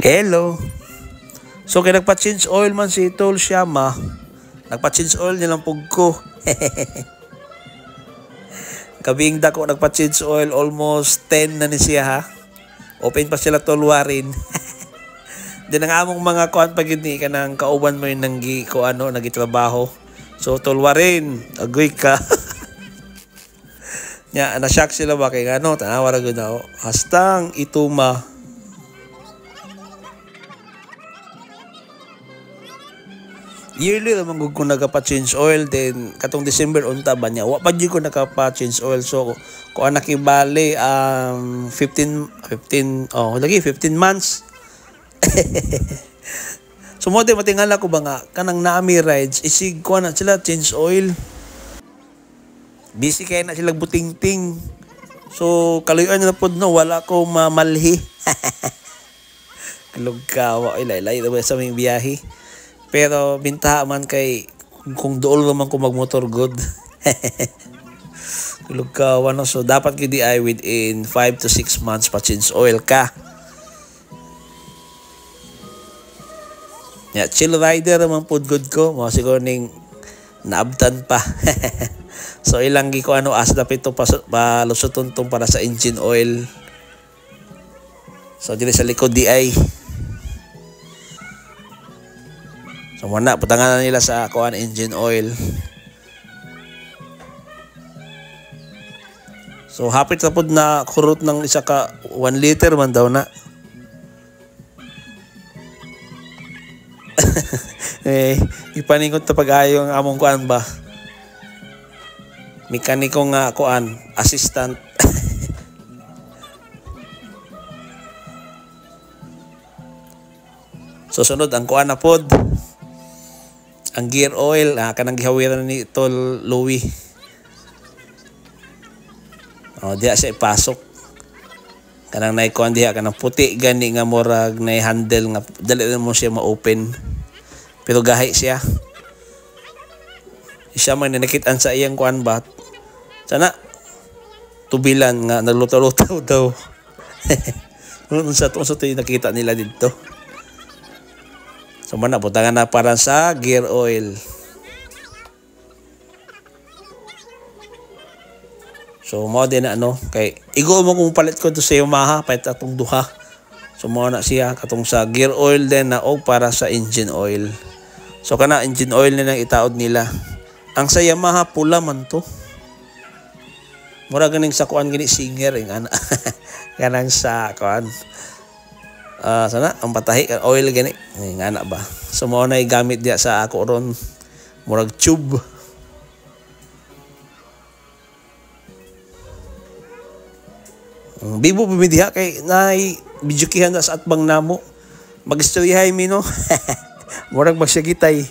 Hello. So kaya nagpa-change oil man si Tol Shama. Nagpa-change oil nilang pugko. Kabing dako nagpa-change oil almost 10 na ni siya ha. Open pa sila tolwarin. Din ang among mga kuan pag yun ka ng kauban mo yung nanggi ko ano nagitrabaho. So tolwarin, agoy ka. Nya na-shock sila ba kay ano tanawa ra gud ako. Hastang ituma. Yearly naman ko nagpa-change oil then katong December unta ba niya wa pa gyud ko nagpa-change oil so ko anak ibali 15 months. So mo de matingala ko ba nga kanang naami rides isig ko na sila change oil. Busy kay na sila butingting. So kaluyan na pod no wala ko mamalhi. Kulog ka wa ilay sa aming biyahe. Pero bintaha man kay kung dool naman ko magmotor good. Kulog ka wano so dapat gidi ay within 5 to 6 months pa change oil ka. Ya chill rider naman pod good ko mo siguro ning naabtan pa. So ilang gi ko ano as dapat to pa lusuton tong para sa engine oil. So dili sa likod di ay. So muna, putangan na nila sa kuan engine oil. So hapit na pod na kurot ng isa ka 1 liter man daw na. Ipaningot ta pag-ayo ang among kuan ba. Mekaniko nga kuan, assistant. So sunod ang kuan na pod. Ang gear oil, kanang gihawiran ni Tol Louie. Diya siya ipasok. Kanang naikuan diya, kanang puti gani nga morag na handle nga dali mo siya ma-open. Pero gahi siya. Siya man nakitaan sa iyang kuan ba. Sana tubilan nga nagluto-luto daw. Unsa to nakita nila dito. So mana butangan na para sa gear oil. So mo din na ano kay igo mo kung palit ko to sa Yamaha palit atong duha. So mo na siya katong sa gear oil din na og para sa engine oil. So kana engine oil na nang itaod nila. Ang sa Yamaha pula man to. Mura ganing sa kuan gini singer ana. Kanang sa kuan sana ang patahi oil gani nga na ba so mo na gamit dia sa ako ron murag tube bibo bimidiha kay nay bijukihan sa atbang namo magistoryahay mi no murag magsagitay.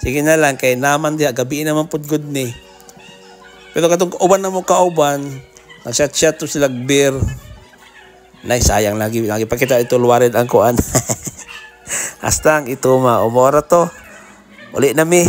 Sige na lang kay naman dia gabi naman pud good ni pero katong uban na mo kauban nag-chat to sila beer. Nice, sayang lagi pakita ito luwarin ang kuan. Hastang ito umora to. Uli na mi.